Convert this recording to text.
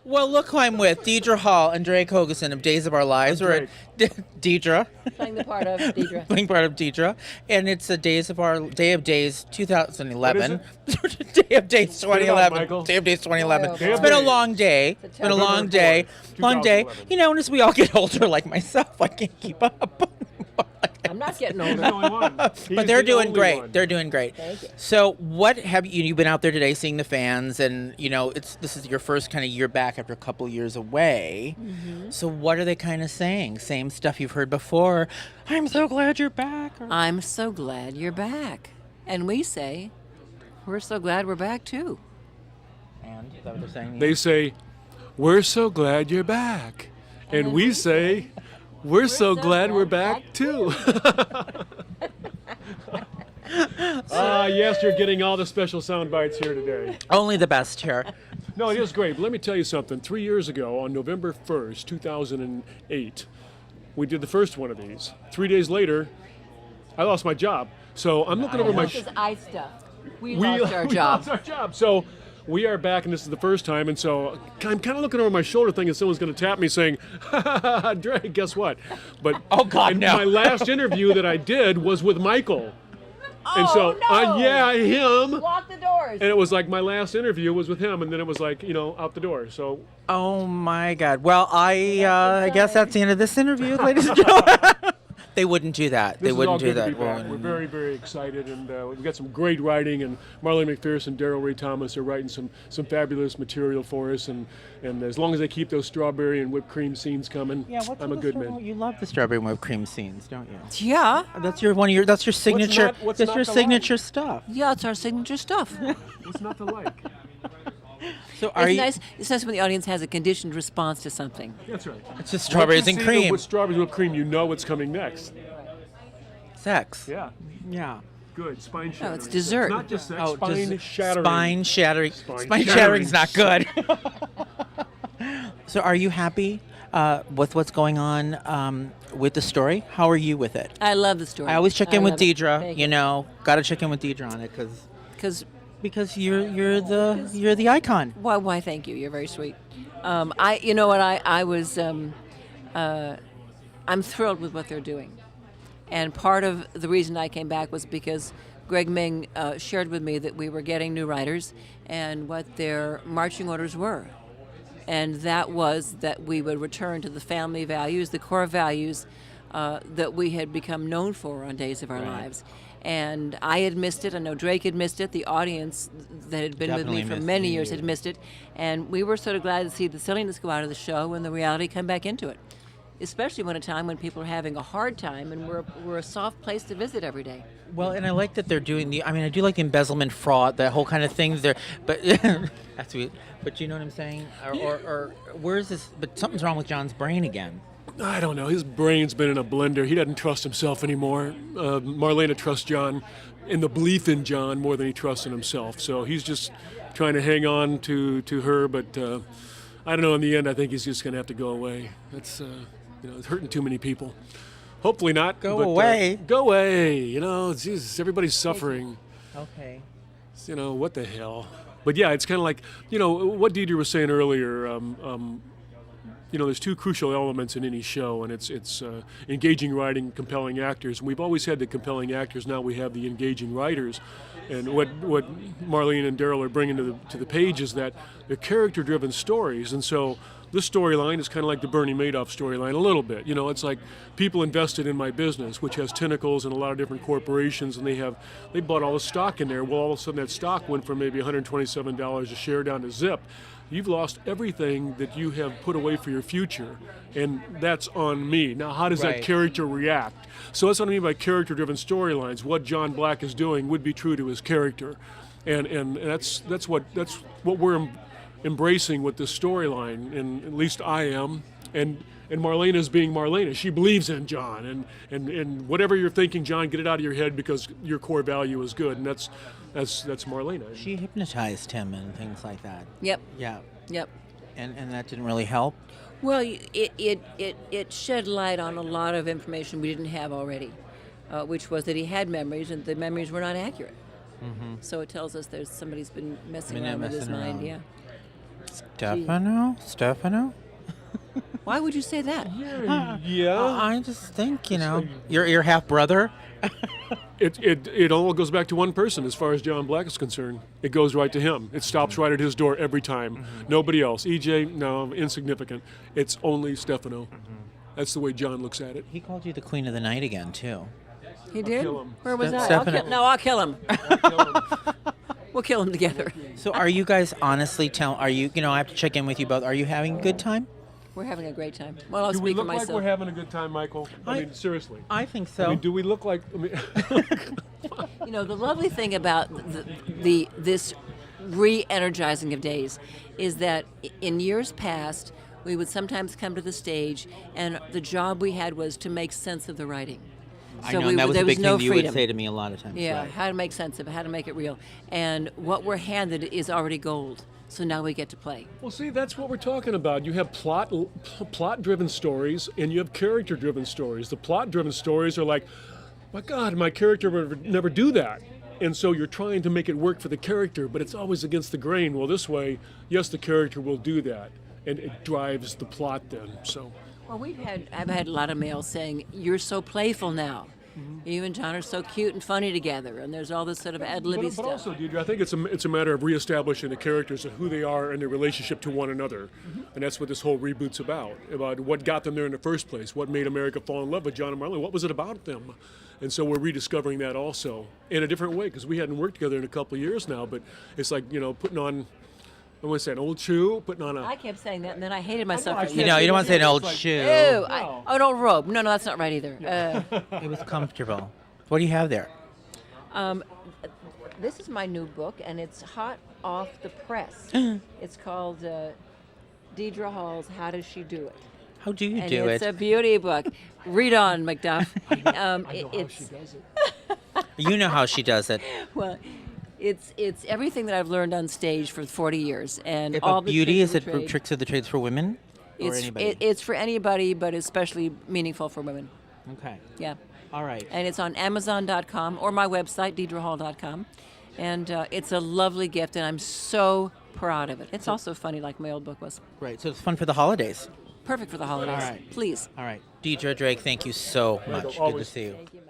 Well, look who I'm with. Deidre Hall and Drake Hogestyn of Days of Our Lives. We're at Deidre. Playing the part of Deidre. Playing part of Deidre. And it's the Day of Days 2011. What is Day of Days Spit it out, 2011. Michael. Day of Days 2011. Boy, oh It's boy. been a long day. It's It's been a long November day. 4th, Long day. 2011. You know, and as we all get older, like myself, I can't keep up. I'm not getting He's older. the only one. He's But they're the doing only great. one. They're doing great. Thank you. So, what have you've been out there today seeing the fans, and this is your first kind of year back after a couple years away. Mm-hmm. So, what are they kind of saying? Same stuff you've heard before. I'm so glad you're back. Or- I'm so glad you're back. And we say, we're so glad we're back too. and is that what they're saying? They say, "We're so glad you're back," and we say, "We're so glad we're back too." Yes, you're getting all the special sound bites here today. Only the best here. No, it is great. But let me tell you something. 3 years ago, on November 1st, 2008, we did the first one of these. 3 days later, I lost my job. So I'm looking over my... This is I stuff. We we lost our we job. lost our job. So we are back, and this is the first time. And so I'm kind of looking over my shoulder thinking someone's going to tap me saying, "Ha, ha, ha, ha, Drake, guess what?" But Oh, God, and no. my last interview that I did was with Michael. And so, no. yeah, him. Lock the doors. And it was like my last interview was with him, and then it was like, out the door. So Oh my God. Well, I guess that's the end of this interview, ladies and gentlemen. They wouldn't do that. this They is all wouldn't do good to that. be back. Well, We're very, very excited, and we've got some great writing. And Marlene McPherson, Daryl Ray Thomas are writing some fabulous material for us. And as long as they keep those strawberry and whipped cream scenes coming, Yeah, what's I'm a with good the man. You love the strawberry and whipped cream scenes, don't you? Yeah. That's your signature. what's That's not your to signature stuff. Yeah, it's our signature stuff. What's not to like? So are you? It's nice when the audience has a conditioned response to something. That's right. It's just strawberries Once and you see them cream. with strawberries with cream, you know what's coming next. Sex. Yeah. Yeah. Good. Spine shattering. it's dessert. It's not just sex. Oh, spine just shattering. Spine shattering. Spine Spine shattering. shattering's not good. So, are you happy with what's going on with the story? How are you with it? I love the story. I always check in with love it. Deidre. Thank You know, got to check in with Deidre on it Because because you're the icon. why? Thank you. You're very sweet. I was. I'm thrilled with what they're doing, and part of the reason I came back was because Greg Ming shared with me that we were getting new writers and what their marching orders were, and that was that we would return to the family values, the core values that we had become known for on Days of Our Lives. And I had missed it. I know Drake had missed it. The audience that had been Definitely with me for missed many it. years had missed it. And we were sort of glad to see the silliness go out of the show and the reality come back into it, especially when a time when people are having a hard time and we're a soft place to visit every day. Well, and I like that they're doing I do like the embezzlement, fraud, that whole kind of things there. But that's sweet. But you know what I'm saying? Or where is this? But something's wrong with John's brain again. I don't know. His brain's been in a blender. He doesn't trust himself anymore. Marlena trusts John in the belief in John more than he trusts in himself. So he's just trying to hang on to her. But I don't know. In the end, I think he's just going to have to go away. That's it's hurting too many people. Hopefully not. Go but, away. Go away. Jesus, everybody's suffering. Okay. What the hell? But yeah, it's kind of like what Deidre was saying earlier. There's two crucial elements in any show, and it's engaging writing, compelling actors. And we've always had the compelling actors. Now we have the engaging writers. And what Marlene and Daryl are bringing to the page is that they're character-driven stories. And so this storyline is kind of like the Bernie Madoff storyline a little bit. It's like people invested in my business, which has tentacles in a lot of different corporations, and they bought all the stock in there. Well, all of a sudden that stock went from maybe $127 a share down to zip. You've lost everything that you have put away for your future, and that's on me. Now, how does that Right. character react? So that's what I mean by character-driven storylines. What John Black is doing would be true to his character, and that's what we're embracing with this storyline, and at least I am, and Marlena's being Marlena. She believes in John, and whatever you're thinking, John, get it out of your head because your core value is good, and that's Marlena. She hypnotized him and things like that. Yep. Yeah. Yep. And that didn't really help. Well, it shed light on a lot of information we didn't have already, which was that he had memories and the memories were not accurate. So it tells us there's somebody's been messing around with his mind. Yeah. Stefano? Why would you say that? Yeah. I just think, your half brother. It all goes back to one person as far as John Black is concerned. It goes right to him. It stops right at his door every time. Nobody else. EJ, no, insignificant. It's only Stefano. That's the way John looks at it. He called you the Queen of the Night again, too. He did? kill him. Where was that? Stefano. I'll kill him. We'll kill him together. So are you guys honestly I have to check in with you both. Are you having a good time? We're having a great time. Well, I'll Do we speak for look like myself. we're having a good time, Michael? I mean, seriously. I think so. I mean, do we look like? The lovely thing about this re-energizing of days is that in years past, we would sometimes come to the stage, and the job we had was to make sense of the writing. I know, and that was there a big was no thing you freedom. would say to me a lot of times. Yeah, right. how to make sense of it, how to make it real. And what we're handed is already gold. So now we get to play. Well, see, that's what we're talking about. You have plot-driven stories, and you have character-driven stories. The plot-driven stories are like, my God, my character would never do that. And so you're trying to make it work for the character, but it's always against the grain. Well, this way, yes, the character will do that, and it drives the plot then. So. Well, I've had a lot of mail saying, you're so playful now. You and John are so cute and funny together, and there's all this sort of ad-libby But stuff. also, Deidre, I think it's a matter of reestablishing the characters and who they are and their relationship to one another. And that's what this whole reboot's about what got them there in the first place, what made America fall in love with John and Marlene, what was it about them? And so we're rediscovering that also in a different way, because we hadn't worked together in a couple of years now, but it's like, putting on, I want to say an old shoe, putting on a... I kept saying that, and then I hated myself. I for can't You don't want to say an old Like- shoe. Ew, No. an old robe. No, that's not right either. It was comfortable. What do you have there? This is my new book, and it's hot off the press. It's called Deidre Hall's How Does She Do It? How do you And do it's it? a beauty book. Read on, McDuff. I know how she does it. You know how she does it. Well, it's everything that I've learned on stage for 40 years, and If all a the beauty, tricks is of it the for trade. tricks of the trades for women? Or anybody? It's for anybody, but especially meaningful for women. Okay. Yeah. All right. And it's on Amazon.com or my website, DeidreHall.com. And it's a lovely gift, and I'm so proud of it. It's also funny, like my old book was. Right. So it's fun for the holidays. Perfect for the holidays. All right. Please. All right. Deidre Drake, thank you so much. Good to always. see you. Thank you.